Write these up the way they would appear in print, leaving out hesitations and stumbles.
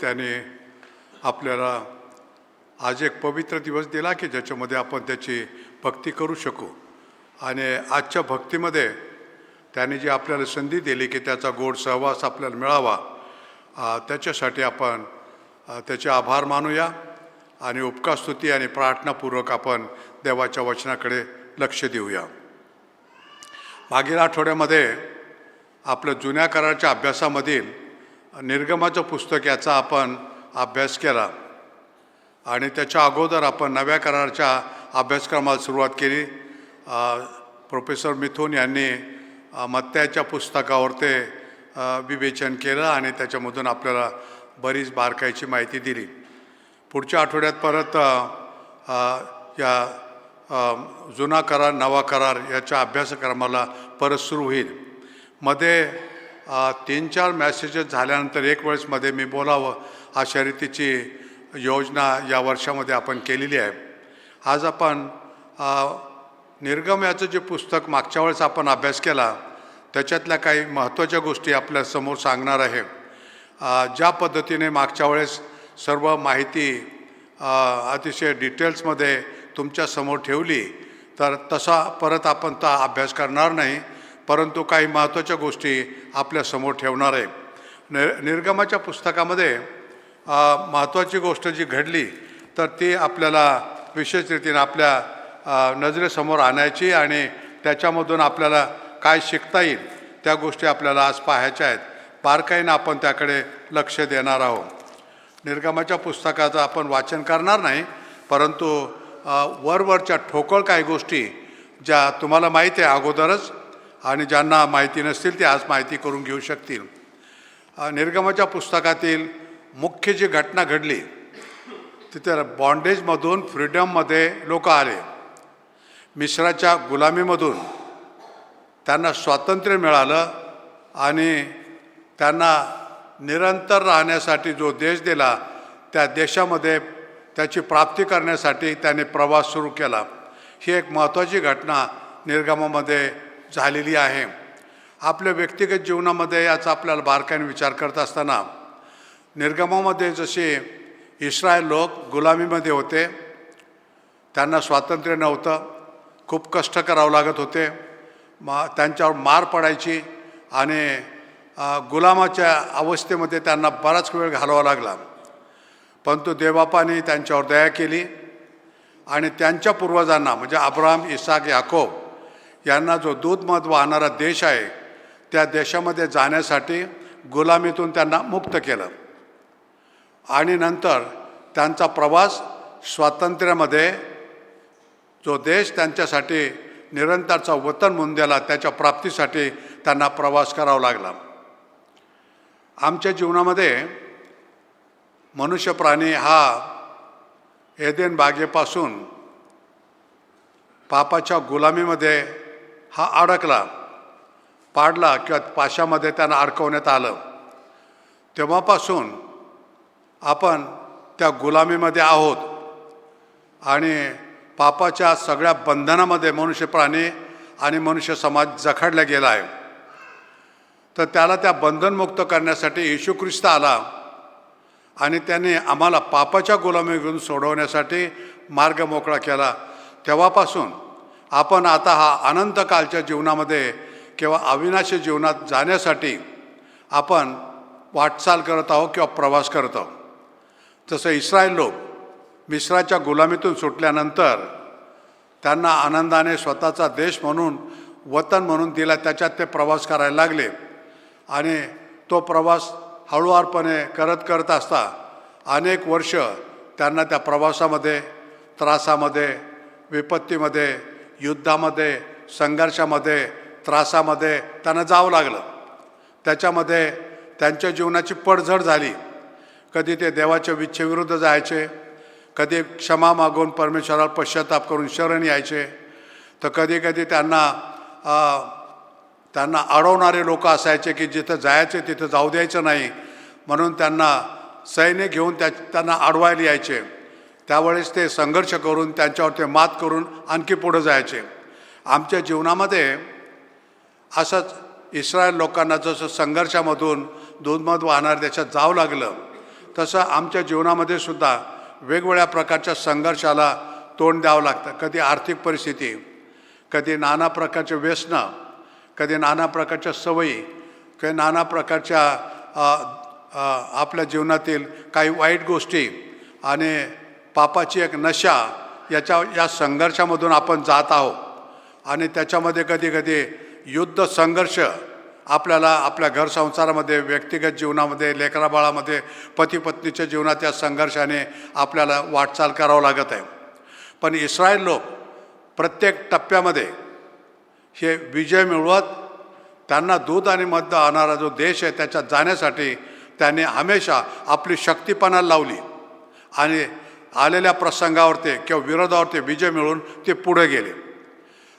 त्याने आपल्याला आज एक पवित्र दिवस दिला की ज्याच्यामध्ये आपण त्याची भक्ती करू शकू. आणि आजच्या भक्तीमध्ये त्याने जी आपल्याला संधी दिली की त्याचा गोड सहवास आपल्याला मिळावा, त्याच्यासाठी आपण त्याचे आभार मानूया आणि उपकारस्तुती आणि प्रार्थनापूर्वक आपण देवाच्या वचनाकडे लक्ष देऊया. मागील आठवड्यामध्ये आपलं जुन्या कराराच्या अभ्यासामधील निर्गमाचं पुस्तक याचा आपण अभ्यास केला आणि त्याच्या अगोदर आपण नव्या कराराच्या अभ्यासक्रमाला सुरुवात केली. प्रोफेसर मिथुन यांनी मत्त्याच्या पुस्तकावर ते विवेचन केलं आणि त्याच्यामधून आपल्याला बरीच बारकाईची माहिती दिली. पुढच्या आठवड्यात परत या जुना करार नवा करार याच्या अभ्यासक्रमाला परत सुरू होईल. मध्ये 3-4 मॅसेजेस झाल्यानंतर एक वेळेस मध्ये मी बोलावं अशा रीतीची योजना या वर्षामध्ये आपण केलेली आहे. आज आपण निर्गम याचं जे पुस्तक मागच्या वेळेस आपण अभ्यास केला त्याच्यातल्या काही महत्त्वाच्या गोष्टी आपल्या समोर सांगणार आहे. ज्या पद्धतीने मागच्या वेळेस सर्व माहिती अतिशय डिटेल्समध्ये तुमच्यासमोर ठेवली तर तसा परत आपण तो अभ्यास करणार नाही, परंतु काही महत्त्वाच्या गोष्टी आपल्यासमोर ठेवणार आहे. निर्गमाच्या पुस्तकामध्ये महत्त्वाची गोष्ट जी घडली तर ती आपल्याला विशेष रीतीने आपल्या नजरेसमोर आणायची आणि त्याच्यामधून आपल्याला काय शिकता येईल त्या गोष्टी आपल्याला आज पाहायच्या आहेत. बारकाईनं आपण त्याकडे लक्ष देणार आहोत. निर्गमाच्या पुस्तकाचं आपण वाचन करणार नाही, परंतु वरवरच्या ठोकळ काही गोष्टी ज्या तुम्हाला माहिती आहे अगोदरच आणि ज्यांना माहिती नसतील ते आज माहिती करून घेऊ शकतील. निर्गमाच्या पुस्तकातील मुख्य जी घटना घडली तिथे बॉन्डेजमधून फ्रीडममध्ये लोक आले. मिस्राच्या गुलामीमधून त्यांना स्वातंत्र्य मिळालं आणि त्यांना निरंतर राहण्यासाठी जो देश दिला त्या देशामध्ये त्याची प्राप्ती करण्यासाठी त्याने प्रवास सुरू केला. ही एक महत्त्वाची घटना निर्गमामध्ये झालेली आहे. आपल्या व्यक्तिगत जीवनामध्ये याचा आपल्याला बारकाईने विचार करत असताना निर्गमामध्ये जसे इस्रायल लोक गुलामीमध्ये होते, त्यांना स्वातंत्र्य नव्हतं, खूप कष्ट करावं लागत होते, त्यांच्यावर मार पडायची आणि गुलामाच्या अवस्थेमध्ये त्यांना बराच वेळ घालवावा लागला. परंतु देवबापाने त्यांच्यावर दया केली आणि त्यांच्या पूर्वजांना म्हणजे अब्राहम, इसाक, याकोब यांना जो दूध मध वाहणारा देश आहे त्या देशामध्ये जाण्यासाठी गुलामीतून त्यांना मुक्त केलं आणि नंतर त्यांचा प्रवास स्वातंत्र्यामध्ये जो देश त्यांच्यासाठी निरंतरचा वतन म्हणून दिला त्याच्या प्राप्तीसाठी त्यांना प्रवास करावा लागला. आमच्या जीवनामध्ये मनुष्य प्राणी हा एदेन बागेपासून पापाच्या गुलामीमध्ये हा अडकला, पाडला किंवा पाशामध्ये त्यांना अडकवण्यात आलं. तेव्हापासून आपण त्या गुलामीमध्ये आहोत आणि पापाच्या सगळ्या बंधनामध्ये मनुष्य प्राणी आणि मनुष्य समाज जखडला गेला आहे. तर त्याला त्या बंधनमुक्त करण्यासाठी येशू ख्रिस्त आला आणि त्याने आम्हाला पापाच्या गुलामीतून सोडवण्यासाठी मार्ग मोकळा केला. तेव्हापासून आपण आता हा अनंतकालच्या जीवनामध्ये किंवा अविनाशी जीवनात जाण्यासाठी आपण वाटचाल करत आहोत किंवा प्रवास करत आहोत. तसं इस्रायल लोक मिस्राच्या गुलामीतून सुटल्यानंतर त्यांना आनंदाने स्वतःचा देश म्हणून वतन म्हणून दिला, त्याच्यात ते प्रवास करायला लागले आणि तो प्रवास हळूवारपणे करत असता अनेक वर्ष त्यांना त्या प्रवासामध्ये त्रासामध्ये, विपत्तीमध्ये, युद्धामध्ये, संघर्षामध्ये, त्रासामध्ये त्यांना जावं लागलं. त्याच्यामध्ये त्यांच्या जीवनाची पडझड झाली. कधी ते देवाच्या इच्छेविरुद्ध जायचे, कधी क्षमा मागून परमेश्वराला पश्चाताप करून शरण यायचे, तर कधी कधी त्यांना अडवणारे लोक असायचे की जिथं जायचे तिथं जाऊ द्यायचं नाही म्हणून त्यांना सैन्य घेऊन त्यांना अडवायला यायचे. त्यावेळेस ते संघर्ष करून त्यांच्यावर ते मात करून आणखी पुढं जायचे. आमच्या जीवनामध्ये असंच इस्रायल लोकांना जसं संघर्षामधून दूधमध वाहणाऱ्या देशात जावं लागलं तसं आमच्या जीवनामध्ये सुद्धा वेगवेगळ्या प्रकारच्या संघर्षाला तोंड द्यावं लागतं. कधी आर्थिक परिस्थिती, कधी नाना प्रकारचे व्यसनं, कधी नाना प्रकारच्या सवयी, कधी नाना प्रकारच्या आपल्या जीवनातील काही वाईट गोष्टी आणि पापाची एक नशा या संघर्षामधून आपण जात आहोत. आणि त्याच्यामध्ये कधी कधी युद्ध संघर्ष आपल्याला आपल्या घर संसारामध्ये, व्यक्तिगत जीवनामध्ये, लेकराबाळामध्ये, पती पत्नीच्या जीवनात या संघर्षाने आपल्याला वाटचाल करावं लागत आहे. पण इस्रायल लोक प्रत्येक टप्प्यामध्ये हे विजय मिळवत त्यांना दूध आणि मध आणणारा जो देश आहे त्याच्यात जाण्यासाठी त्यांनी हमेशा आपली शक्ती पणाला लावली आणि आलेल्या प्रसंगावरती किंवा विरोधावरती विजय मिळवून ते पुढे गेले.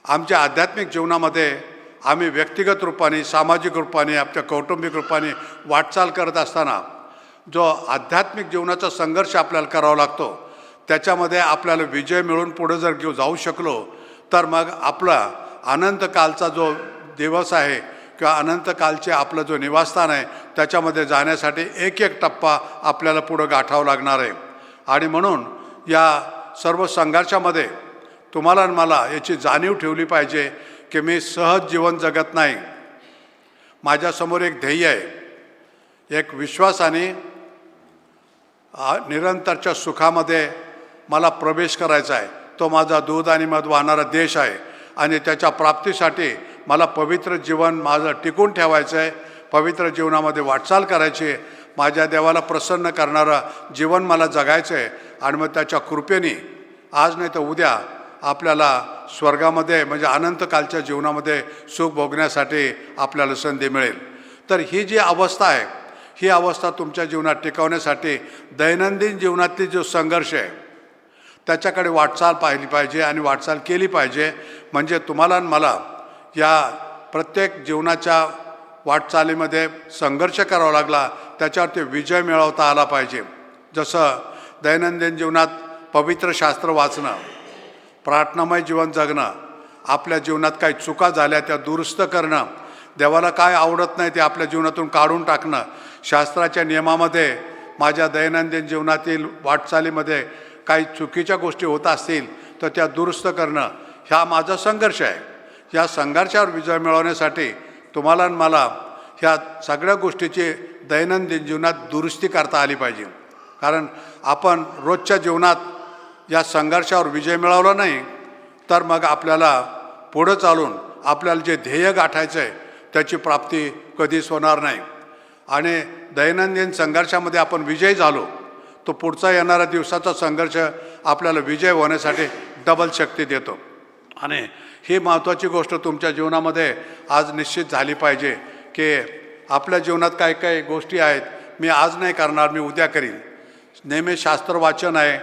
आमच्या आध्यात्मिक जीवनामध्ये आम्ही व्यक्तिगत रूपाने, सामाजिक रूपाने, आपल्या कौटुंबिक रूपाने वाटचाल करत असताना जो आध्यात्मिक जीवनाचा संघर्ष आपल्याला करावा लागतो त्याच्यामध्ये आपल्याला विजय मिळून पुढे जर जाऊ शकलो तर मग आपला अनंतकालचा जो दिवस आहे किंवा अनंतकालचे आपलं जो निवासस्थान आहे त्याच्यामध्ये जाण्यासाठी एक एक टप्पा आपल्याला पुढं गाठावं लागणार आहे. आणि म्हणून या सर्व संघर्षामध्ये तुम्हाला आणि मला याची जाणीव ठेवली पाहिजे की मी सहज जीवन जगत नाही. माझ्यासमोर एक ध्येय आहे, एक विश्वासाने निरंतरच्या सुखामध्ये मला प्रवेश करायचा आहे. तो माझा दूध आणि मध वाहणारा देश आहे आणि त्याच्या प्राप्तीसाठी मला पवित्र जीवन माझं टिकून ठेवायचं आहे. पवित्र जीवनामध्ये वाटचाल करायची आहे. माझ्या देवाला प्रसन्न करणारं जीवन मला जगायचं आहे. आणि मग त्याच्या कृपेने आज नाही तर उद्या आपल्याला स्वर्गामध्ये म्हणजे अनंतकालच्या जीवनामध्ये सुख भोगण्यासाठी आपल्याला संधी मिळेल. तर ही जी अवस्था आहे, ही अवस्था तुमच्या जीवनात टिकवण्यासाठी दैनंदिन जीवनातली जो संघर्ष आहे त्याच्याकडे वाटचाल पाहिली पाहिजे आणि वाटचाल केली पाहिजे. म्हणजे तुम्हाला आणि मला या प्रत्येक जीवनाच्या वाटचालीमध्ये संघर्ष करावा लागला त्याच्यावरती विजय मिळवता आला पाहिजे. जसं दैनंदिन जीवनात पवित्र शास्त्र वाचणं, प्रार्थनामय जीवन जगणं, आपल्या जीवनात काही चुका झाल्या त्या दुरुस्त करणं, देवाला काय आवडत नाही ते आपल्या जीवनातून काढून टाकणं, शास्त्राच्या नियमामध्ये माझ्या दैनंदिन जीवनातील वाटचालीमध्ये काही चुकीच्या गोष्टी होत असतील तर त्या दुरुस्त करणं, हा माझा संघर्ष आहे. या संघर्षावर विजय मिळवण्यासाठी तुम्हाला आणि मला ह्या सगळ्या गोष्टीची दैनंदिन जीवनात दुरुस्ती करता आली पाहिजे. कारण आपण रोजच्या जीवनात या संघर्षावर विजय मिळवला नाही तर मग आपल्याला पुढं चालून आपल्याला जे ध्येय गाठायचं आहे त्याची प्राप्ती कधीच होणार नाही. आणि दैनंदिन संघर्षामध्ये आपण विजयी झालो तो पुढचा येणारा दिवसाचा संघर्ष आपल्याला विजय होण्यासाठी डबल शक्ती देतो. आणि ही महत्त्वाची गोष्ट तुमच्या जीवनामध्ये आज निश्चित झाली पाहिजे की आपल्या जीवनात काही काही गोष्टी आहेत मी आज नाही करणार, मी उद्या करीन. नेहमी शास्त्र वाचन आहे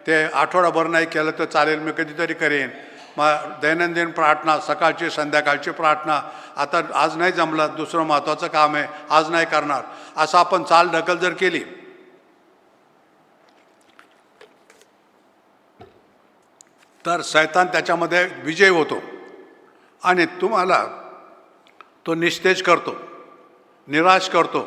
ते आठवडाभर नाही केलं तर चालेल, मी कधीतरी करेन. मग दैनंदिन प्रार्थना, सकाळची संध्याकाळची प्रार्थना, आता आज नाही जमलं, दुसरं महत्त्वाचं काम आहे आज नाही करणार, असं आपण चाल ढकल जर केली तर शैतान त्याच्यामध्ये विजय होतो आणि तुम्हाला तो निस्तेज करतो, निराश करतो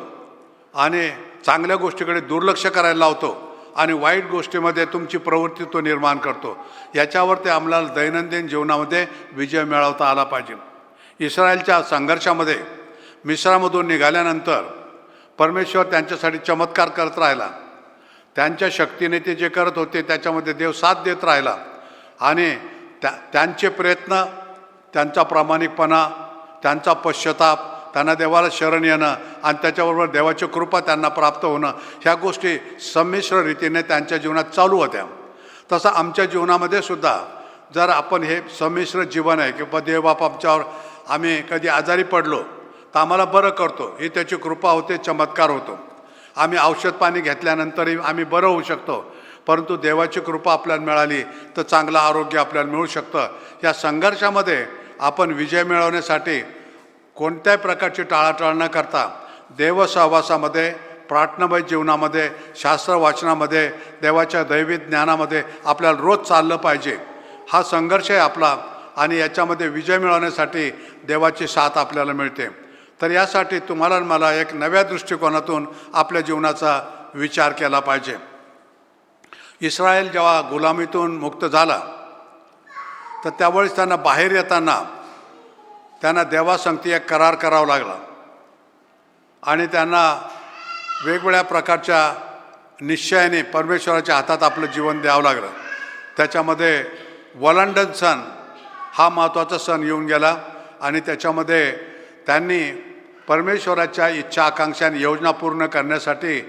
आणि चांगल्या गोष्टीकडे दुर्लक्ष करायला लावतो आणि वाईट गोष्टीमध्ये तुमची प्रवृत्ती तो निर्माण करतो. याच्यावर ते आम्हाला दैनंदिन जीवनामध्ये विजय मिळवता आला पाहिजे. इस्रायलच्या संघर्षामध्ये मिस्रामधून निघाल्यानंतर परमेश्वर त्यांच्यासाठी चमत्कार करत राहिला. त्यांच्या शक्तीने ते जे करत होते त्याच्यामध्ये देव साथ देत राहिला आणि त्यांचे प्रयत्न, त्यांचा प्रामाणिकपणा, त्यांचा पश्चाताप, त्यांना देवाला शरण येणं आणि त्याच्याबरोबर देवाची कृपा त्यांना प्राप्त होणं, ह्या गोष्टी संमिश्र रीतीने त्यांच्या जीवनात चालू होत्या. तसं आमच्या जीवनामध्ये सुद्धा जर आपण हे संमिश्र जीवन आहे किंवा देवबाप आमच्यावर आम्ही कधी आजारी पडलो तर आम्हाला बरं करतो, ही त्याची कृपा होते, चमत्कार होतो. आम्ही औषध पाणी घेतल्यानंतरही आम्ही बरं होऊ शकतो, परंतु देवाची कृपा आपल्याला मिळाली तर चांगलं आरोग्य आपल्याला मिळू शकतं. या संघर्षामध्ये आपण विजय मिळवण्यासाठी कोणत्याही प्रकारची टाळाटाळ न करता देवसहवासामध्ये, प्रार्थनामय जीवनामध्ये, शास्त्र वाचनामध्ये, देवाच्या दैवी ज्ञानामध्ये आपल्याला रोज चाललं पाहिजे. हा संघर्ष आहे आपला आणि याच्यामध्ये विजय मिळवण्यासाठी देवाची साथ आपल्याला मिळते. तर यासाठी तुम्हाला मला एक नव्या दृष्टिकोनातून आपल्या जीवनाचा विचार केला पाहिजे. इस्रायल जेव्हा गुलामीतून मुक्त झाला तर त्यावेळेस त्यांना बाहेर येताना त्यांना देवासंगती एक करार करावा लागला आणि त्यांना वेगवेगळ्या प्रकारच्या निश्चयाने परमेश्वराच्या हातात आपलं जीवन द्यावं लागलं. त्याच्यामध्ये वलंडन सण हा महत्त्वाचा सण येऊन गेला आणि त्याच्यामध्ये त्यांनी परमेश्वराच्या इच्छा आकांक्षा आणि योजना पूर्ण करण्यासाठी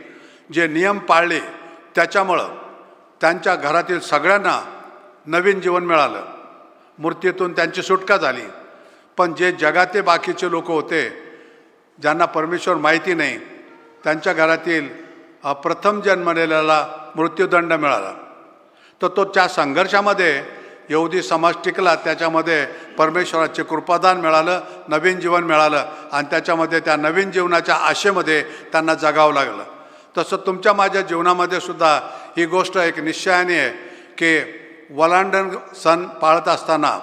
जे नियम पाळले त्याच्यामुळं त्यांच्या घरातील सगळ्यांना नवीन जीवन मिळालं. मूर्तीतून त्यांची सुटका झाली. पण जे जगातले बाकीचे लोक होते ज्यांना परमेश्वर माहिती नाही त्यांच्या घरातील प्रथम जन्मलेल्याला मृत्यूदंड मिळाला. तर तो त्या संघर्षामध्ये यहुदी समाज टिकला. त्याच्यामध्ये परमेश्वराचे कृपादान मिळालं, नवीन जीवन मिळालं आणि त्याच्यामध्ये त्या नवीन जीवनाच्या आशेमध्ये त्यांना जगावं लागलं. तसं तुमच्या माझ्या जीवनामध्ये सुद्धा ही गोष्ट एक निश्चयाने आहे की वलांडण सण पाळत असताना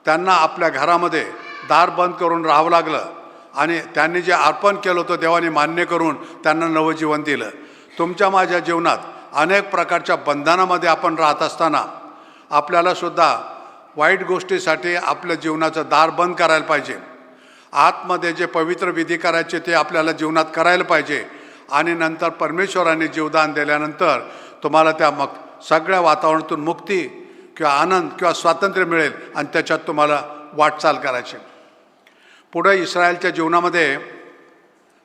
त्यांना आपल्या घरामध्ये दार बंद करून राहावं लागलं आणि त्यांनी जे अर्पण केलं होतं देवाने मान्य करून त्यांना नवं जीवन दिलं. तुमच्या माझ्या जीवनात अनेक प्रकारच्या बंधनामध्ये आपण राहत असताना आपल्याला सुद्धा वाईट गोष्टीसाठी आपल्या जीवनाचं दार बंद करायला पाहिजे. आतमध्ये जे पवित्र विधी करायचे ते आपल्याला जीवनात करायला पाहिजे आणि नंतर परमेश्वराने जीवदान दिल्यानंतर तुम्हाला त्या मग सगळ्या वातावरणातून मुक्ती किंवा आनंद किंवा स्वातंत्र्य मिळेल आणि त्याच्यात तुम्हाला वाटचाल करायची. पुढे इस्रायलच्या जीवनामध्ये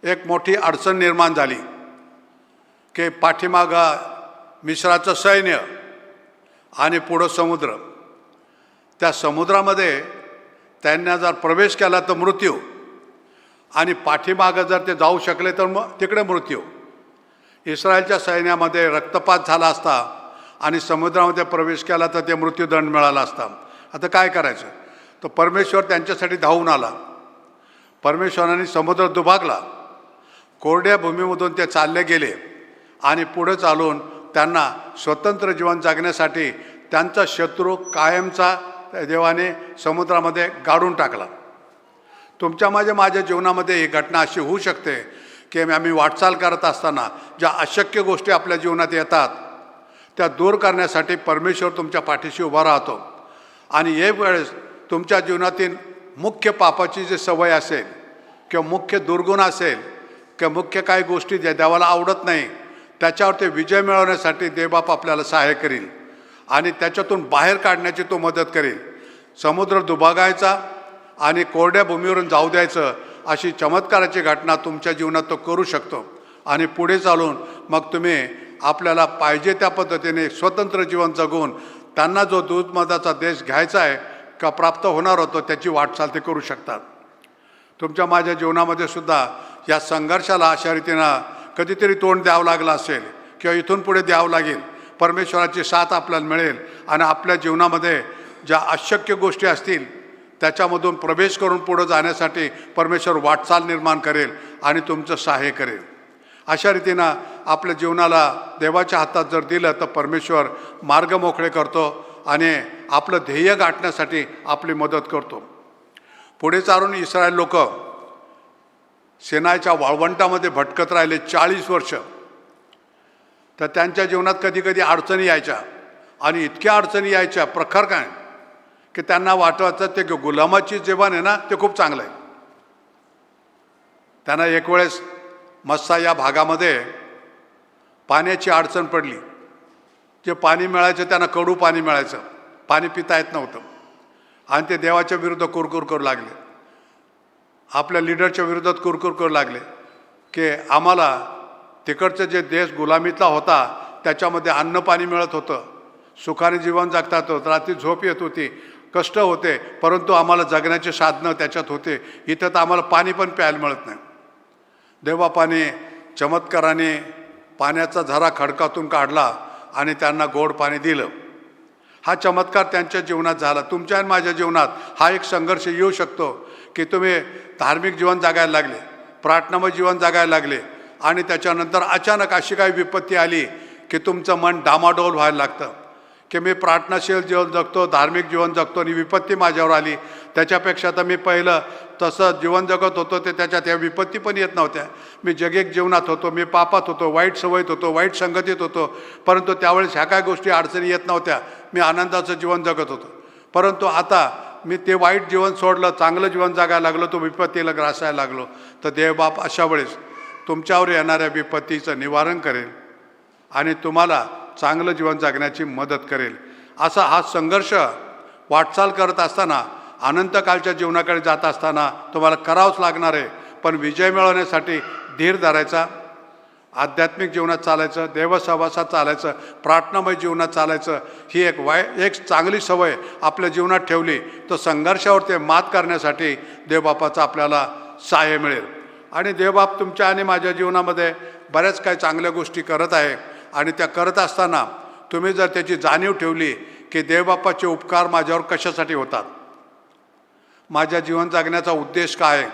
एक मोठी अडचण निर्माण झाली की पाठीमागं मिस्राचं सैन्य आणि पुढं समुद्र. त्या समुद्रामध्ये त्यांना जर प्रवेश केला तर मृत्यू आणि पाठीमागं जर ते जाऊ शकले तर मग तिकडे मृत्यू. इस्रायलच्या सैन्यामध्ये रक्तपात झाला असता आणि समुद्रामध्ये प्रवेश केला तर ते मृत्यूदंड मिळाला असता. आता काय करायचं? तर परमेश्वर त्यांच्यासाठी धावून आला. परमेश्वराने समुद्र दुभागला. कोरड्या भूमीमधून ते चालले गेले आणि पुढे चालून त्यांना स्वतंत्र जीवन जगण्यासाठी त्यांचा शत्रू कायमचा देवाने समुद्रामध्ये गाडून टाकला. तुमच्या माझ्या जीवनामध्ये ही घटना अशी होऊ शकते की आम्ही वाटचाल करत असताना ज्या अशक्य गोष्टी आपल्या जीवनात येतात त्या दूर करण्यासाठी परमेश्वर तुमच्या पाठीशी उभा राहतो. आणि एक वेळेस तुमच्या जीवनातील मुख्य पापाची जी सवय असेल किंवा मुख्य दुर्गुण असेल किंवा मुख्य काही गोष्टी ज्या देवाला आवडत नाही त्याच्यावर ते विजय मिळवण्यासाठी देवबाप आपल्याला सहाय्य करील आणि त्याच्यातून बाहेर काढण्याची तो मदत करेल. समुद्र दुभागायचा आणि कोरड्या भूमीवरून जाऊ द्यायचं अशी चमत्काराची घटना तुमच्या जीवनात तो करू शकतो. आणि पुढे चालून मग तुम्ही आपल्याला पाहिजे त्या पद्धतीने स्वतंत्र जीवन जगून त्यांना जो दूधमधाचा देश घ्यायचा आहे का प्राप्त होणार होतो त्याची वाटचाल ते करू शकतात. तुमच्या माझ्या जीवनामध्ये सुद्धा या संघर्षाला अशा रीतीनं कधीतरी तोंड द्यावं लागलं असेल किंवा इथून पुढे द्यावं लागेल. परमेश्वराची साथ आपल्याला मिळेल आणि आपल्या जीवनामध्ये ज्या अशक्य गोष्टी असतील त्याच्यामधून प्रवेश करून पुढं जाण्यासाठी परमेश्वर वाटचाल निर्माण करेल आणि तुमचं सहाय्य करेल. अशा रीतीनं आपल्या जीवनाला देवाच्या हातात जर दिलं तर परमेश्वर मार्ग मोकळे करतो आणि आपलं ध्येय गाठण्यासाठी आपली मदत करतो. पुढे चालून इस्रायल लोक सिनाईच्या वाळवंटामध्ये भटकत राहिले 40 वर्ष. तर त्यांच्या जीवनात कधी कधी अडचणी यायच्या आणि इतक्या अडचणी यायच्या प्रखर काय की त्यांना वाटायचं ते गुलामाची जीवन आहे ना ते खूप चांगलं आहे. त्यांना एक वेळेस मस्सा या भागामध्ये पाण्याची अडचण पडली. जे पाणी मिळायचं त्यांना कडू पाणी मिळायचं, पाणी पिता येत नव्हतं आणि ते देवाच्या विरुद्ध कुरकुर करू लागले. आपल्या लिडरच्या विरोधात कुरकुर करू लागले की आम्हाला तिकडचं जे देश गुलामीतला होता त्याच्यामध्ये अन्न पाणी मिळत होतं, सुखाने जीवन जगतात होतं, रात्री झोप येत होती, कष्ट होते, परंतु आम्हाला जगण्याचे साधनं त्याच्यात होते. इथं तर आम्हाला पाणी पण प्यायला मिळत नाही. देवबापाने चमत्काराने पाण्याचा झरा खडकातून काढला आणि त्यांना गोड पाणी दिलं. हा चमत्कार त्यांच्या जीवनात झाला. तुमच्या आणि माझ्या जीवनात हा एक संघर्ष येऊ शकतो की तुम्ही धार्मिक जीवन जगायला लागले, प्रार्थनामय जीवन जगायला लागले आणि त्याच्यानंतर अचानक अशी काही विपत्ती आली की तुमचं मन डामाडोल व्हायला लागतं की मी प्रार्थनाशील जीवन जगतो, धार्मिक जीवन जगतो आणि विपत्ती माझ्यावर आली, त्याच्यापेक्षा तर मी पहिलं तसं जीवन जगत होतो ते त्याच्यात या विपत्ती पण येत नव्हत्या. मी जगेक जीवनात होतो, मी पापात होतो, वाईट सवयीत होतो, वाईट संगतीत होतो, परंतु त्यावेळेस ह्या काय गोष्टी अडचणी येत नव्हत्या. मी आनंदाचं जीवन जगत होतो. परंतु आता मी ते वाईट जीवन सोडलं, चांगलं जीवन जगायला लागलो, तो विपत्तीला ग्रासायला लागलो. तर देवबाप अशा वेळेस तुमच्यावर येणाऱ्या विपत्तीचं निवारण करेल आणि तुम्हाला चांगलं जीवन जगण्याची मदत करेल. असा हा संघर्ष वाटचाल करत असताना, अनंतकालच्या जीवनाकडे जात असताना तुम्हाला करावंच लागणार आहे. पण विजय मिळवण्यासाठी धीर धरायचा, आध्यात्मिक जीवनात चालायचं, देवसहवासात चालायचं, प्रार्थनामय जीवनात चालायचं. ही एक चांगली सवय आपल्या जीवनात ठेवली तर संघर्षावर ते मात करण्यासाठी देवबापाचा आपल्याला सहाय्य मिळेल. आणि देवबाप तुमच्या आणि माझ्या जीवनामध्ये बऱ्याच काही चांगल्या गोष्टी करत आहे. आणि त्या करत असताना तुम्ही जर त्याची जाणीव ठेवली की देवबापाचे उपकार माझ्यावर कशासाठी होतात, माझ्या जीवन जगण्याचा उद्देश काय आहे,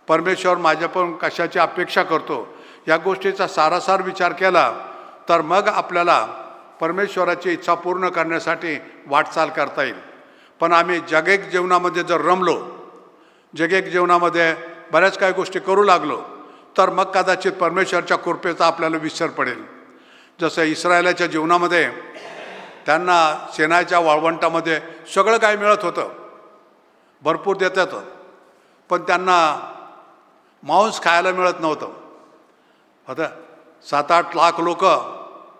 परमेश्वर माझ्याकडून कशाची अपेक्षा करतो, या गोष्टीचा सारासार विचार केला तर मग आपल्याला परमेश्वराची इच्छा पूर्ण करण्यासाठी वाटचाल करता येईल. पण आम्ही जगेक जीवनामध्ये जर रमलो, जगेक जीवनामध्ये बऱ्याच काही गोष्टी करू लागलो तर मग कदाचित परमेश्वरच्या कृपेचा आपल्याला विसर पडेल. जसं इस्रायलाच्या जीवनामध्ये त्यांना सेनाच्या वाळवंटामध्ये सगळं काय मिळत होतं, भरपूर देतात, पण त्यांना मांस खायला मिळत नव्हतं. आता 7-8 लाख लोक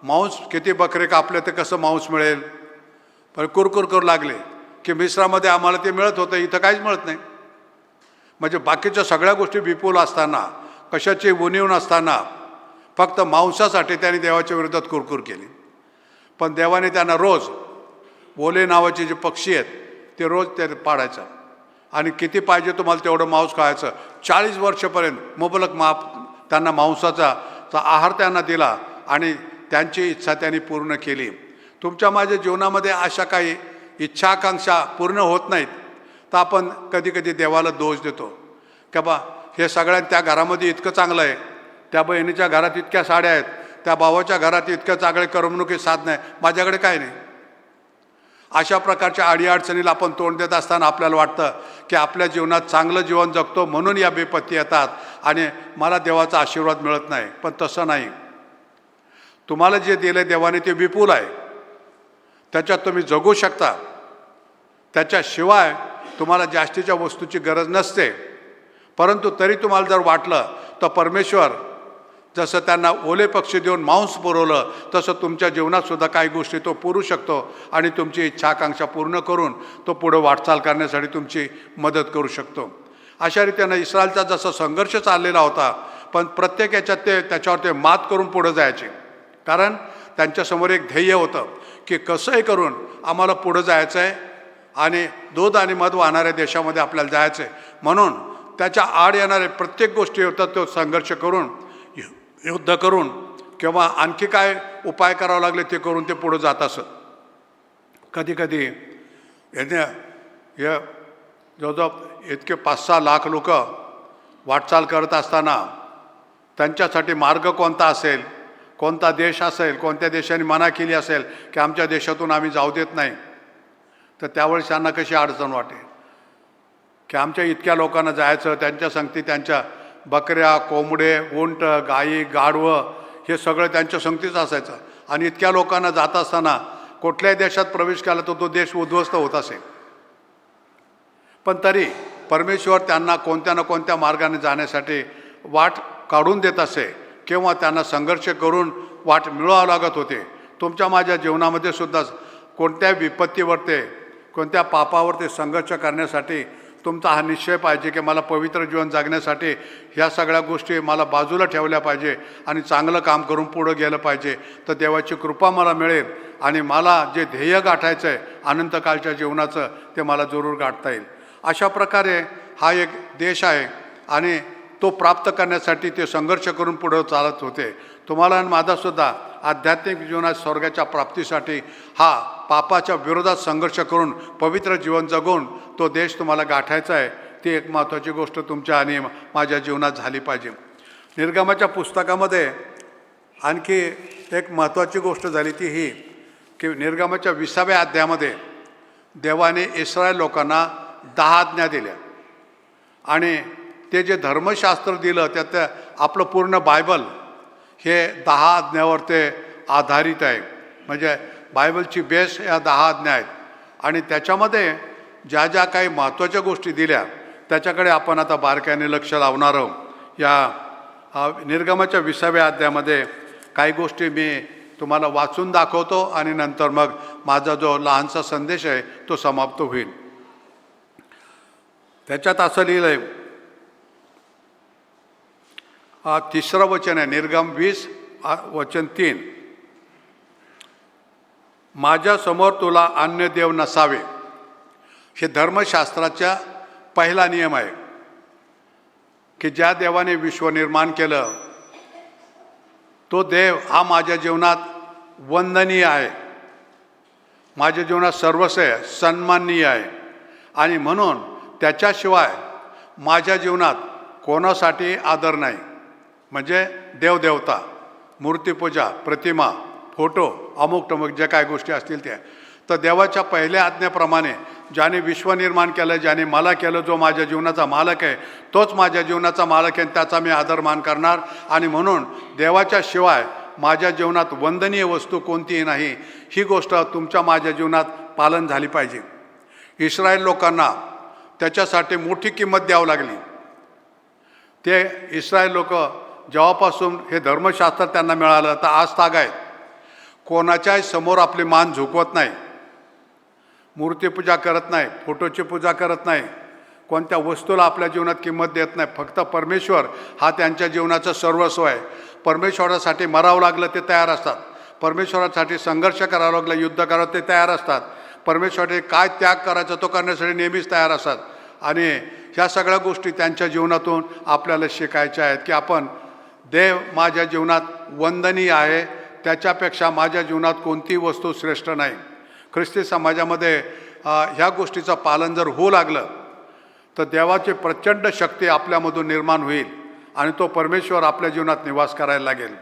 मांस, किती बकरे कापले ते कसं मांस मिळेल. पण कुरकुर करू लागले की मिस्रामध्ये आम्हाला ते मिळत होतं, इथं काहीच मिळत नाही. म्हणजे बाकीच्या सगळ्या गोष्टी विपुल असताना, कशाची उणीव नसताना फक्त मांसासाठी त्यांनी देवाच्या विरोधात कुरकुर केली. पण देवाने त्यांना रोज ओले नावाचे जे पक्षी आहेत ते रोज ते पाडायचं आणि किती पाहिजे तुम्हाला तेवढं मांस खायचं. 40 वर्षापर्यंत मुबलक त्यांना मांसाचा आहार त्यांना दिला आणि त्यांची इच्छा त्यांनी पूर्ण केली. तुमच्या माझ्या जीवनामध्ये अशा काही इच्छा आकांक्षा पूर्ण होत नाहीत तर आपण कधी कधी देवाला दोष देतो की बा हे सगळ्यात त्या घरामध्ये इतकं चांगलं आहे, त्या बहिणीच्या घरात इतक्या साड्या आहेत, त्या भावाच्या घरात इतक्या चांगले करमणुकी साधन आहे, माझ्याकडे काय नाही. अशा प्रकारच्या अडीअडचणीला आपण तोंड देत असताना आपल्याला वाटतं की आपल्या जीवनात चांगलं जीवन जगतो म्हणून या विपत्ती येतात आणि मला देवाचा आशीर्वाद मिळत नाही. पण तसं नाही. तुम्हाला जे दिले देवाने ते विपुल आहे, त्याच्यात तुम्ही जगू शकता. त्याच्याशिवाय तुम्हाला जास्तीच्या वस्तूची गरज नसते. परंतु तरी तुम्हाला जर वाटलं तर परमेश्वर जसं त्यांना ओले पक्षी देऊन मांस पुरवलं तसं तुमच्या जीवनातसुद्धा काही गोष्टी तो पुरू शकतो आणि तुमची इच्छा आकांक्षा पूर्ण करून तो पुढं वाटचाल करण्यासाठी तुमची मदत करू शकतो. अशा रीतीनं इस्रायलचा जसा संघर्ष चाललेला होता, पण प्रत्येक याच्यात ते त्याच्यावर ते मात करून पुढं जायचे. कारण त्यांच्यासमोर एक ध्येय होतं की कसंही करून आम्हाला पुढं जायचं आहे आणि दूध आणि मध वाहणाऱ्या देशामध्ये आपल्याला जायचं आहे. म्हणून त्याच्या आड येणारे प्रत्येक गोष्टी होतात तो संघर्ष करून, युद्ध करून किंवा आणखी काय उपाय करावे लागले ते करून ते पुढं जात असत. कधी कधी हे जवळजवळ इतके 5-6 लाख लोक वाटचाल करत असताना त्यांच्यासाठी मार्ग कोणता असेल, कोणता देश असेल, कोणत्या देशाने मना केली असेल की आमच्या देशातून आम्ही जाऊ देत नाही, तर त्यावेळेस त्यांना कशी अडचण वाटेल की आमच्या इतक्या लोकांना जायचं. त्यांच्या संगती त्यांच्या बकऱ्या, कोंबडे, उंट, गाई, गाढवं हे सगळं त्यांच्या संगतीच असायचं. आणि इतक्या लोकांना जात असताना कुठल्याही देशात प्रवेश केला तर तो देश उद्ध्वस्त होत असेल. पण तरी परमेश्वर त्यांना कोणत्या ना कोणत्या मार्गाने जाण्यासाठी वाट काढून देत असे किंवा त्यांना संघर्ष करून वाट मिळवावं लागत होते. तुमच्या माझ्या जीवनामध्ये सुद्धा कोणत्या विपत्तीवर ते, कोणत्या पापावर ते संघर्ष करण्यासाठी तुमचा हा निश्चय पाहिजे की मला पवित्र जीवन जगण्यासाठी ह्या सगळ्या गोष्टी मला बाजूला ठेवल्या पाहिजे आणि चांगलं काम करून पुढं गेलं पाहिजे. तर देवाची कृपा मला मिळेल आणि मला जे ध्येय गाठायचं आहे अनंतकालच्या जीवनाचं ते मला जरूर गाठता येईल. अशा प्रकारे हा एक देश आहे आणि तो प्राप्त करण्यासाठी ते संघर्ष करून पुढं चालत होते. तुम्हाला आणि माझासुद्धा आध्यात्मिक जीवनात स्वर्गाच्या प्राप्तीसाठी हा पापाच्या विरोधात संघर्ष करून पवित्र जीवन जगून तो देश तुम्हाला गाठायचा आहे. ती एक महत्त्वाची गोष्ट तुमच्या आणि माझ्या जीवनात झाली पाहिजे. निर्गमाच्या पुस्तकामध्ये आणखी एक महत्त्वाची गोष्ट झाली ती ही की निर्गमाच्या 20व्या अध्यायामध्ये देवाने इस्रायल लोकांना 10 आज्ञा दिल्या आणि ते जे धर्मशास्त्र दिलं त्यात आपलं पूर्ण बायबल हे 10 आज्ञावर ते आधारित आहे. म्हणजे बायबलची बेस या 10 आज्ञा आहेत आणि त्याच्यामध्ये ज्या ज्या काही महत्त्वाच्या गोष्टी दिल्या त्याच्याकडे आपण आता बारकाईने लक्ष लावणार आहोत. या निर्गमाच्या 20व्या अध्यायामध्ये काही गोष्टी मी तुम्हाला वाचून दाखवतो आणि नंतर मग माझा जो लहानसा संदेश आहे तो समाप्त होईल. त्याच्यात असं लिहिलं आहे, 3रं वचन आहे, निर्गम 20 वचन 3, माझ्यासमोर तुला अन्य देव नसावे. हे धर्मशास्त्राचा पहिला नियम आहे की ज्या देवाने विश्व निर्माण केलं तो देव हा माझ्या जीवनात वंदनीय आहे, माझ्या जीवनात सर्वस्व आहे, सन्माननीय आहे आणि म्हणून त्याच्याशिवाय माझ्या जीवनात कोणासाठी आदर नाही. म्हणजे देवदेवता, मूर्तिपूजा, प्रतिमा, फोटो, अमुक टमुक जे काय गोष्टी असतील त्या. तर देवाच्या पहिल्या आज्ञेप्रमाणे ज्याने विश्व निर्माण केलं, ज्याने मला केलं, जो माझ्या जीवनाचा मालक आहे तोच माझ्या जीवनाचा मालक आहे, त्याचा मी आदरमान करणार. आणि म्हणून देवाच्या शिवाय माझ्या जीवनात वंदनीय वस्तू कोणतीही नाही. ही गोष्ट तुमच्या माझ्या जीवनात पालन झाली पाहिजे. इस्रायल लोकांना त्याच्यासाठी मोठी किंमत द्यावी लागली. ते इस्रायल लोक जेव्हापासून हे धर्मशास्त्र त्यांना मिळालं तर आज तागायत कोणाच्याही समोर आपली मान झुकवत नाही, मूर्तिपूजा करत नाही, फोटोची पूजा करत नाही, कोणत्या वस्तूला आपल्या जीवनात किंमत देत नाही. फक्त परमेश्वर हा त्यांच्या जीवनाचं सर्वस्व आहे. परमेश्वरासाठी मरावं लागलं ते तयार असतात, परमेश्वरासाठी संघर्ष करावं लागलं, युद्ध करावं ते तयार असतात, परमेश्वराने काय त्याग करायचा तो करण्यासाठी नेहमीच तयार असतात. आणि ह्या सगळ्या गोष्टी त्यांच्या जीवनातून आपल्याला शिकायच्या आहेत की आपण देव माझ्या जीवनात वंदनीय आहे, त्याच्यापेक्षा माझ्या जीवनात कोणतीही वस्तू श्रेष्ठ नाही. ख्रिस्ती समाजामध्ये ह्या गोष्टीचं पालन जर होऊ लागलं तर देवाची प्रचंड शक्ती आपल्यामधून निर्माण होईल आणि तो परमेश्वर आपल्या जीवनात निवास करायला लागेल.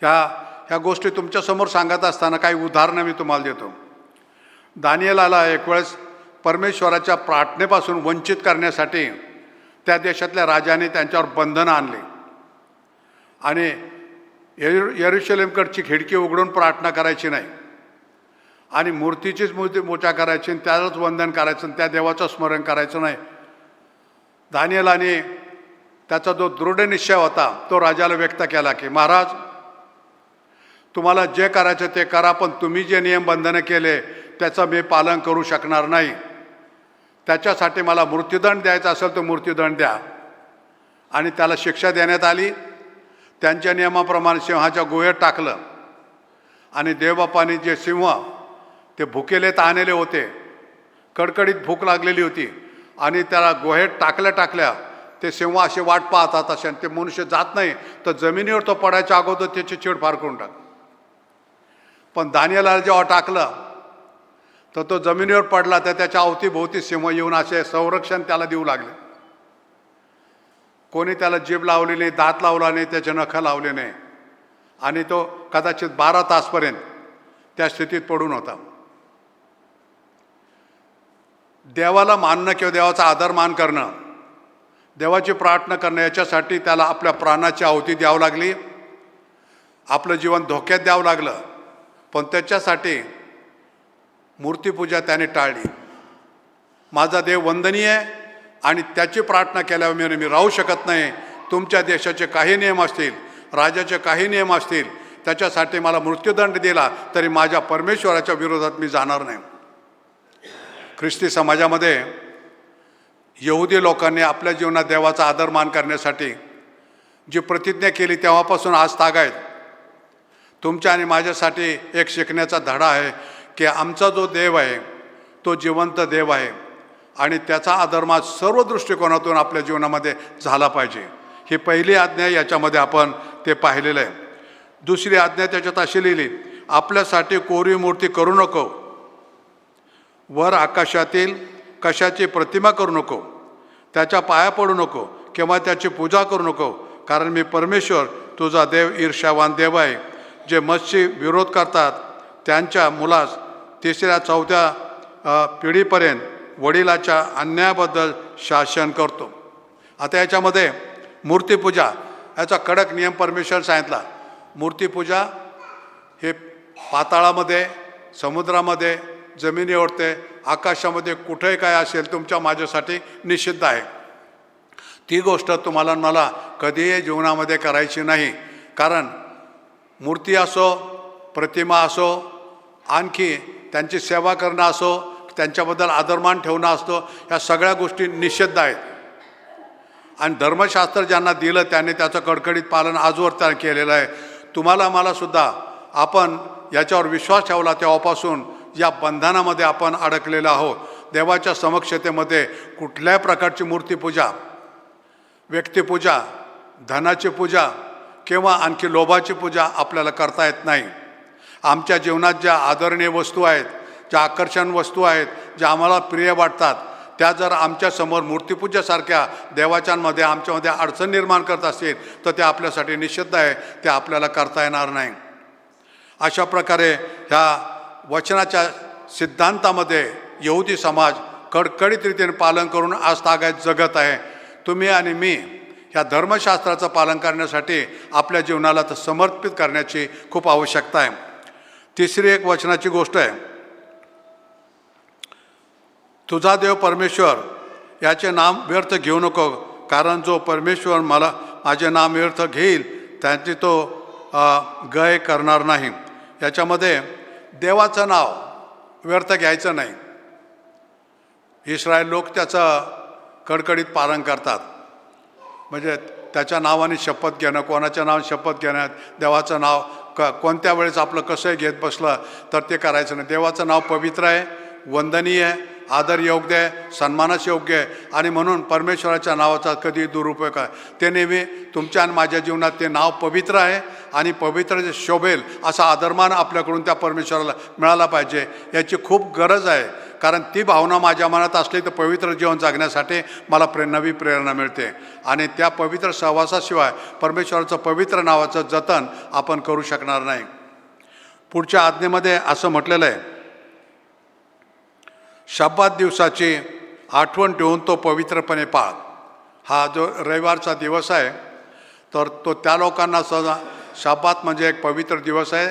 ह्या गोष्टी तुमच्यासमोर सांगत असताना काही उदाहरणं मी तुम्हाला देतो. दानिएलाला एक वेळेस परमेश्वराच्या प्रार्थनेपासून वंचित करण्यासाठी त्या देशातल्या राजाने त्यांच्यावर बंधनं आणली आणि यरुशलेमकडची खिडकी उघडून प्रार्थना करायची नाही आणि मूर्तीचीच पूजा करायची, त्यालाच वंदन करायचं, त्या देवाचं स्मरण करायचं नाही. दानिएलाने त्याचा जो दृढ निश्चय होता तो राजाला व्यक्त केला की महाराज तुम्हाला जे करायचं ते करा, पण तुम्ही जे नियम बंधनं केले त्याचं मी पालन करू शकणार नाही. त्याच्यासाठी मला मृत्यूदंड द्यायचा असेल तर मृत्यूदंड द्या. आणि त्याला शिक्षा देण्यात आली. त्यांच्या नियमाप्रमाणे सिंहाच्या गुहेत टाकलं आणि देवबापाने जे सिंह ते भुकेले तहानेले होते, कडकडीत भूक लागलेली होती आणि त्याला गुहेत टाकल्या ते सिंह असे वाट पाहतात असे, ते मनुष्य जात नाही तर जमिनीवर तो पडायच्या अगोदर त्याची चिडफाड करून टाक. पण दानिएलाला जेव्हा टाकलं तर तो जमिनीवर पडला तर त्याच्या अवतीभोवती सिंह येऊन असे संरक्षण त्याला देऊ लागले. कोणी त्याला जीभ लावली नाही, दात लावला नाही, त्याचे नखं लावले नाही आणि तो कदाचित 12 तासपर्यंत त्या स्थितीत पडून होता. देवाला मानणं किंवा देवाचा आदर मान करणं, देवाची प्रार्थना करणं, याच्यासाठी त्याला आपल्या प्राणाची आहुती द्यावी लागली, आपलं जीवन धोक्यात द्यावं लागलं. पण त्याच्यासाठी मूर्तिपूजा त्याने टाळली. माझा देव वंदनीय आहे आणि त्याची प्रार्थना केल्यावर मी राहू शकत नाही. तुमच्या देशाचे काही नियम असतील, राजाचे काही नियम असतील, त्याच्यासाठी मला मृत्यूदंड दिला तरी माझ्या परमेश्वराच्या विरोधात मी जाणार नाही. ख्रिस्ती समाजामध्ये यहुदी लोकांनी आपल्या जीवनात देवाचा आदरमान करण्यासाठी जी प्रतिज्ञा केली तेव्हापासून आज तागायत तुमच्या आणि माझ्यासाठी एक शिकण्याचा धडा आहे की आमचा जो देव आहे तो जिवंत देव आहे आणि त्याचा आदरमान सर्व दृष्टिकोनातून आपल्या जीवनामध्ये झाला पाहिजे. ही पहिली आज्ञा, याच्यामध्ये आपण ते पाहिलेलं आहे. दुसरी आज्ञा त्याच्यात अशी लिहिली, आपल्यासाठी कोरीव मूर्ती करू नको, वर आकाशातील कशाची प्रतिमा करू नको, त्याच्या पाया पडू नको किंवा त्याची पूजा करू नको, कारण मी परमेश्वर तुझा देव ईर्ष्यावान देव आहे. जे मजशी विरोध करतात त्यांच्या मुलास तिसऱ्या चौथ्या पिढीपर्यंत वडिलाच्या अन्यायाबद्दल शासन करतो. आता याच्यामध्ये मूर्तिपूजा याचा कडक नियम परमेश्वर सांगितला. मूर्तिपूजा हे पाताळामध्ये, समुद्रामध्ये, जमिनीवरती, आकाशामध्ये कुठेही काय असेल तुमच्या माझ्यासाठी निषिद्ध आहे. ती गोष्ट तुम्हाला मला कधीही जीवनामध्ये करायची नाही. कारण मूर्ती असो, प्रतिमा असो, आणखी त्यांची सेवा करणं असो, त्यांच्याबद्दल आदरमान ठेवणं असतो, ह्या सगळ्या गोष्टी निषिद्ध आहेत. आणि धर्मशास्त्र ज्यांना दिलं त्यांनी त्याचं कडकडीत पालन आजवर त्या केलेलं आहे. तुम्हाला मला सुद्धा आपण याच्यावर विश्वास ठेवला तेव्हापासून या बंधनामध्ये आपण अडकलेलो आहोत. देवाच्या समक्षतेमध्ये कुठल्याही प्रकारची मूर्तीपूजा, व्यक्तिपूजा, धनाची पूजा किंवा आणखी लोभाची पूजा आपल्याला करता येत नाही. आमच्या जीवनात ज्या आदरणीय वस्तू आहेत, ज्या आकर्षण वस्तू आहेत, ज्या आम्हाला प्रिय वाटतात, त्या जर आमच्यासमोर मूर्तिपूजासारख्या देवाच्यांमध्ये आमच्यामध्ये अडचण निर्माण करत असतील तर ते आपल्यासाठी निषिद्ध आहे. ते आपल्याला करता येणार नाही. अशा प्रकारे ह्या वचनाच्या सिद्धांतामध्ये यहुदी समाज कडकडीत रीतीने पालन करून आज तागायत जगत आहे. तुम्ही आणि मी ह्या धर्मशास्त्राचं पालन करण्यासाठी आपल्या जीवनाला तर समर्पित करण्याची खूप आवश्यकता आहे. तिसरी एक वचनाची गोष्ट आहे, तुझा देव परमेश्वर याचे नाम व्यर्थ घेऊ नको, कारण जो परमेश्वर माझे नाम व्यर्थ घेईल त्यांची तो गय करणार नाही. याच्यामध्ये देवाचं नाव व्यर्थ घ्यायचं नाही. इस्रायल लोक त्याचं कडकडीत पालन करतात. म्हणजे त्याच्या नावाने शपथ घेणं, कोणाच्या नावाने शपथ घेणं, देवाचं नाव कोणत्या वेळेस आपलं कसंही घेत बसलं तर ते करायचं नाही. देवाचं नाव पवित्र आहे, वंदनीय आहे, आदर योग्य आहे, सन्मानास योग्य आहे. आणि म्हणून परमेश्वराच्या नावाचा कधी दुरुपयोग आहे. ते नेहमी तुमच्या आणि माझ्या जीवनात ते नाव पवित्र आहे आणि पवित्र जे शोभेल असा आदरमान आपल्याकडून त्या परमेश्वराला मिळाला पाहिजे. याची खूप गरज आहे. कारण ती भावना माझ्या मनात असली तर पवित्र जीवन जगण्यासाठी मला नवी प्रेरणा मिळते. आणि त्या पवित्र सहवासाशिवाय परमेश्वराचं पवित्र नावाचं जतन आपण करू शकणार नाही. पुढच्या आज्ञेमध्ये असं म्हटलेलं आहे, शब्बात दिवसाची आठवण ठेवून तो पवित्रपणे पाळ. हा जो रविवारचा दिवस आहे तर तो त्या लोकांना शब्बात म्हणजे एक पवित्र दिवस आहे,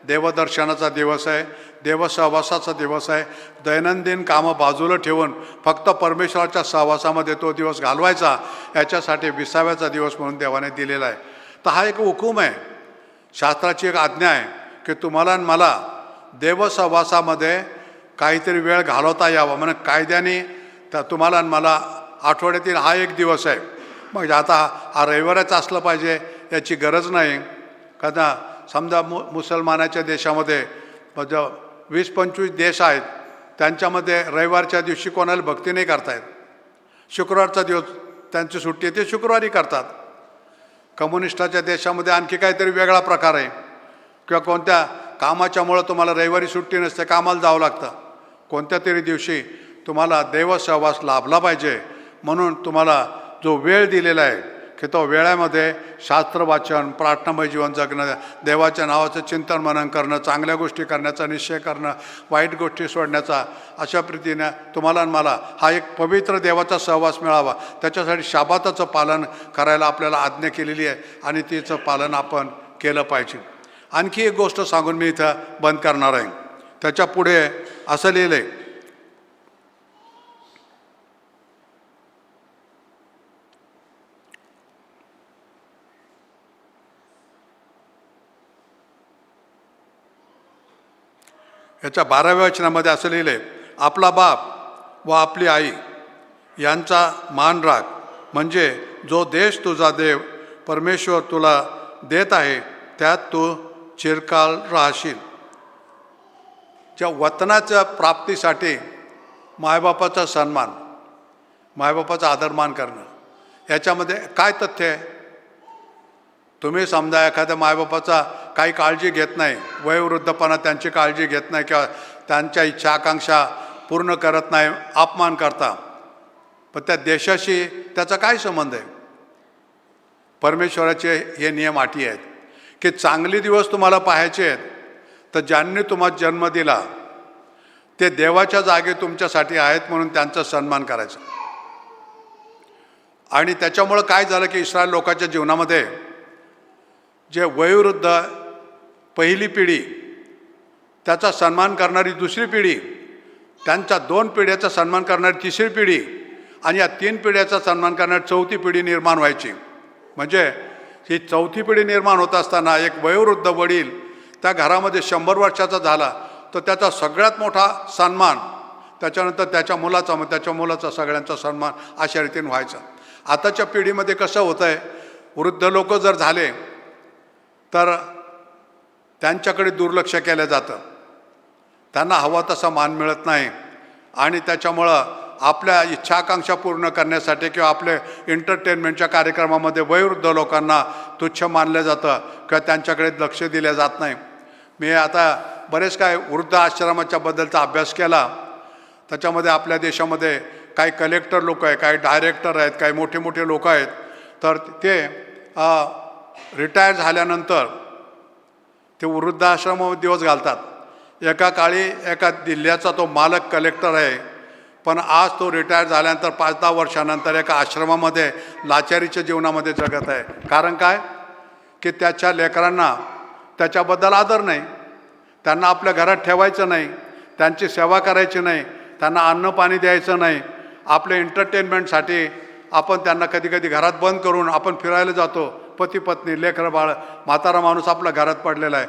देवदर्शनाचा दिवस आहे, देवसहवासाचा दिवस आहे. दैनंदिन कामं बाजूला ठेवून फक्त परमेश्वराच्या सहवासामध्ये तो दिवस घालवायचा, याच्यासाठी विसाव्याचा दिवस म्हणून देवाने दिलेला आहे. तर हा एक हुकूम आहे, शास्त्राची एक आज्ञा आहे की तुम्हाला आणि मला देवसहवासामध्ये काहीतरी वेळ घालवता यावा. म्हणजे कायद्याने तर तुम्हाला आणि मला आठवड्यातील हा एक दिवस आहे. मग आता हा रविवारच असलं पाहिजे याची गरज नाही. कारण समजा मुसलमानाच्या देशामध्ये 20-25 देश आहेत, त्यांच्यामध्ये रविवारच्या दिवशी कोणाला भक्ती नाही करता येत. शुक्रवारचा दिवस त्यांची सुट्टी आहे, ते शुक्रवारी करतात. कम्युनिस्टाच्या देशामध्ये आणखी काहीतरी वेगळा प्रकार आहे. किंवा कोणत्या कामाच्यामुळं तुम्हाला रविवारी सुट्टी नसते, कामाला जावं लागतं. कोणत्या तरी दिवशी तुम्हाला देवसहवास लाभला पाहिजे म्हणून तुम्हाला जो वेळ दिलेला आहे की तो वेळामध्ये शास्त्र वाचन, प्रार्थनामय जीवन जगणं, देवाच्या नावाचं चिंतन मनन करणं, चांगल्या गोष्टी करण्याचा निश्चय करणं, वाईट गोष्टी सोडण्याचा, अशा प्रीतीने तुम्हाला आणि मला हा एक पवित्र देवाचा सहवास मिळावा. त्याच्यासाठी शाबाताचं पालन करायला आपल्याला आज्ञा केलेली आहे आणि तिचं पालन आपण केलं पाहिजे. आणखी एक गोष्ट सांगून मी इथं बंद करणार आहे. त्याच्या पुढे असं लिहिलं आहे, याच्या 12व्या वचनामध्ये असं लिहिलं आहे, आपला बाप व आपली आई यांचा मान राख, म्हणजे जो देश तुझा देव परमेश्वर तुला देत आहे त्यात तू चिरकाल राहशील. ज्या वतनाच्या प्राप्तीसाठी मायबापाचा सन्मान, मायबापाचा आदरमान करणं, याच्यामध्ये काय तथ्य आहे? तुम्ही समजा एखाद्या मायबापाचा काही काळजी घेत नाही, वयोवृद्धपणा त्यांची काळजी घेत नाही किंवा त्यांच्या इच्छा आकांक्षा पूर्ण करत नाही, अपमान करता, पण त्या देशाशी त्याचा काय संबंध आहे? परमेश्वराचे हे नियम अटी आहेत की चांगले दिवस तुम्हाला पाहायचे आहेत तर ज्यांनी तुम्हाला जन्म दिला ते देवाच्या जागे तुमच्यासाठी आहेत म्हणून त्यांचा सन्मान करायचा. आणि त्याच्यामुळं काय झालं की इस्रायल लोकांच्या जीवनामध्ये जे वयोवृद्ध पहिली पिढी, त्याचा सन्मान करणारी दुसरी पिढी, त्यांच्या 2 पिढ्याचा सन्मान करणारी तिसरी पिढी आणि या 3 पिढ्याचा सन्मान करणारी चौथी पिढी निर्माण व्हायची. म्हणजे ही चौथी पिढी निर्माण होत असताना एक वयोवृद्ध वडील त्या घरामध्ये 100 वर्षाचा झाला तर त्याचा सगळ्यात मोठा सन्मान, त्याच्यानंतर त्याच्या मुलाचा, मग त्याच्या मुलाचा, सगळ्यांचा सन्मान अशा रीतीने व्हायचा. आताच्या पिढीमध्ये कसं होतं आहे, वृद्ध लोक जर झाले तर त्यांच्याकडे दुर्लक्ष केलं जातं, त्यांना हवा तसा मान मिळत नाही आणि त्याच्यामुळं आपल्या इच्छाकांक्षा पूर्ण करण्यासाठी किंवा आपले एंटरटेनमेंटच्या कार्यक्रमामध्ये वयोवृद्ध लोकांना तुच्छ मानलं जातं किंवा त्यांच्याकडे लक्ष दिलं जात नाही. मी आता बरेच काय वृद्ध आश्रमाच्या बद्दलचा अभ्यास केला. त्याच्यामध्ये आपल्या देशामध्ये काही कलेक्टर लोक आहेत, काही डायरेक्टर आहेत, काही मोठे मोठे लोक आहेत. तर ते रिटायर झाल्यानंतर ते वृद्धाश्रमामध्ये दिवस घालतात. एका काळी एका जिल्ह्याचा तो मालक कलेक्टर आहे, पण आज तो रिटायर झाल्यानंतर 5-10 वर्षानंतर एका आश्रमामध्ये लाचारीच्या जीवनामध्ये जगत आहे. कारण काय की त्याच्या लेकरांना त्याच्याबद्दल आदर नाही, त्यांना आपल्या घरात ठेवायचं नाही, त्यांची सेवा करायची नाही, त्यांना अन्न पाणी द्यायचं नाही. आपल्या एंटरटेनमेंटसाठी आपण त्यांना कधी कधी घरात बंद करून आपण फिरायला जातो, पती पत्नी लेकरं बाळ, म्हातारा माणूस आपल्या घरात पडलेला आहे.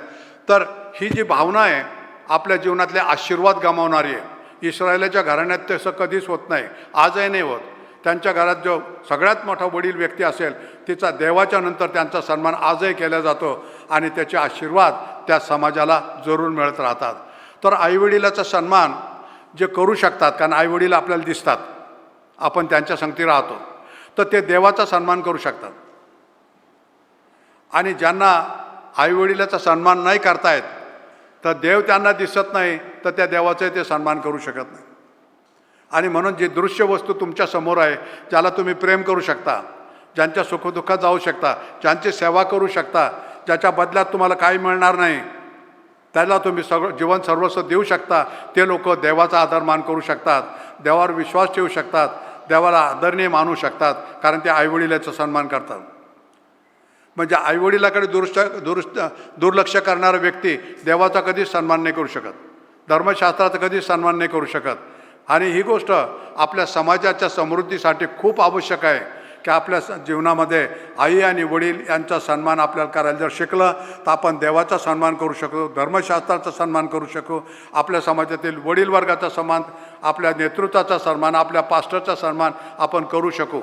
तर ही जी भावना आहे आपल्या जीवनातले आशीर्वाद गमावणारी आहे. इस्रायलाच्या घराण्यात तसं कधीच होत नाही, आजही नाही होत. त्यांच्या घरात जो सगळ्यात मोठा वडील व्यक्ती असेल तिचा देवाच्या नंतर त्यांचा सन्मान आजही केला जातो आणि त्याचे आशीर्वाद त्या समाजाला जरूर मिळत राहतात. तर आईवडिलाचा सन्मान जे करू शकतात, कारण आईवडील आपल्याला दिसतात, आपण त्यांच्या संगती राहतो, तर ते देवाचा सन्मान करू शकतात. आणि ज्यांना आईवडिलाचा सन्मान नाही करतायत तर देव त्यांना दिसत नाही, तर त्या देवाचे ते सन्मान करू शकत नाही. आणि म्हणून जी दृश्य वस्तू तुमच्या समोर आहे, ज्याला तुम्ही प्रेम करू शकता, ज्यांच्या सुखदुःखात जाऊ शकता, ज्यांची सेवा करू शकता, ज्याच्या बदल्यात तुम्हाला काही मिळणार नाही, त्याला तुम्ही सगळं जीवन सर्वस्व देऊ शकता, ते लोक देवाचा आदरमान करू शकतात, देवावर विश्वास ठेवू शकतात, देवाला आदरणीय मानू शकतात, कारण ते आईवडिलाचा सन्मान करतात. म्हणजे आईवडिलाकडे दुर्लक्ष करणारा व्यक्ती देवाचा कधीच सन्मान नाही करू शकत, धर्मशास्त्राचा कधीच सन्मान नाही करू शकत. आणि ही गोष्ट आपल्या समाजाच्या समृद्धीसाठी खूप आवश्यक आहे की आपल्या जीवनामध्ये आई आणि वडील यांचा सन्मान आपल्याला करायला जर शिकलं तर आपण देवाचा सन्मान करू शकतो, धर्मशास्त्राचा सन्मान करू शकू, आपल्या समाजातील वडील वर्गाचा सन्मान, आपल्या नेतृत्वाचा सन्मान, आपल्या पास्टरचा सन्मान आपण करू शकू.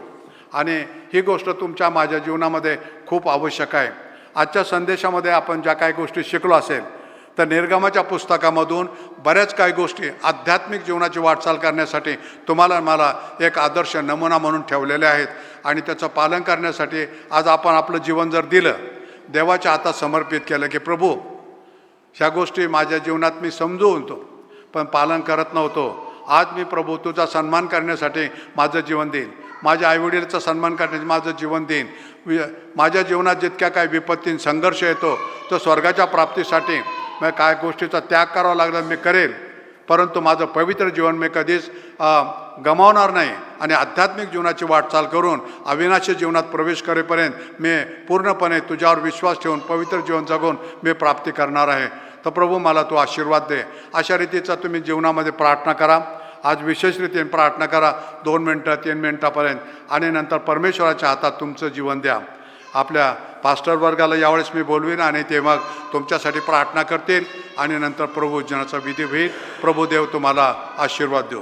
आणि ही गोष्ट तुमच्या माझ्या जीवनामध्ये खूप आवश्यक आहे. आजच्या संदेशामध्ये आपण ज्या काही गोष्टी शिकलो असेल तर निर्गमाच्या पुस्तकामधून बऱ्याच काही गोष्टी आध्यात्मिक जीवनाची वाटचाल करण्यासाठी तुम्हाला मला एक आदर्श नमुना म्हणून ठेवलेले आहेत. आणि त्याचं पालन करण्यासाठी आज आपण आपलं जीवन जर दिलं, देवाच्या हातात समर्पित केलं की प्रभू ह्या गोष्टी माझ्या जीवनात मी समजून होतो पण पालन करत नव्हतो, आज मी प्रभू तुझा सन्मान करण्यासाठी माझं जीवन देईन, माझ्या आईवडिलाचा सन्मान करण्यासाठी माझं जीवन देईन. माझ्या जीवनात जितक्या काही विपत्तीन संघर्ष येतो तो स्वर्गाच्या प्राप्तीसाठी मग काय गोष्टीचा त्याग करावा लागला मी करेल, परंतु माझं पवित्र जीवन मी कधीच गमावणार नाही. आणि आध्यात्मिक जीवनाची वाटचाल करून अविनाशी जीवनात प्रवेश करेपर्यंत मी पूर्णपणे तुझ्यावर विश्वास ठेवून पवित्र जीवन जगून मी प्राप्ती करणार आहे. तर प्रभू मला तू आशीर्वाद दे. अशा रीतीचा तुम्ही जीवनामध्ये प्रार्थना करा. आज विशेष रीतीने प्रार्थना करा 2 मिनटं 3 मिनटापर्यंत आणि नंतर परमेश्वराच्या हातात तुमचं जीवन द्या. आपल्या पास्टर वर्गाला यावेळेस मी बोलवीन आणि ते मग तुमच्यासाठी प्रार्थना करतील आणि नंतर प्रभू जनाचा विधी होईल. प्रभू देव तुम्हाला आशीर्वाद देऊ.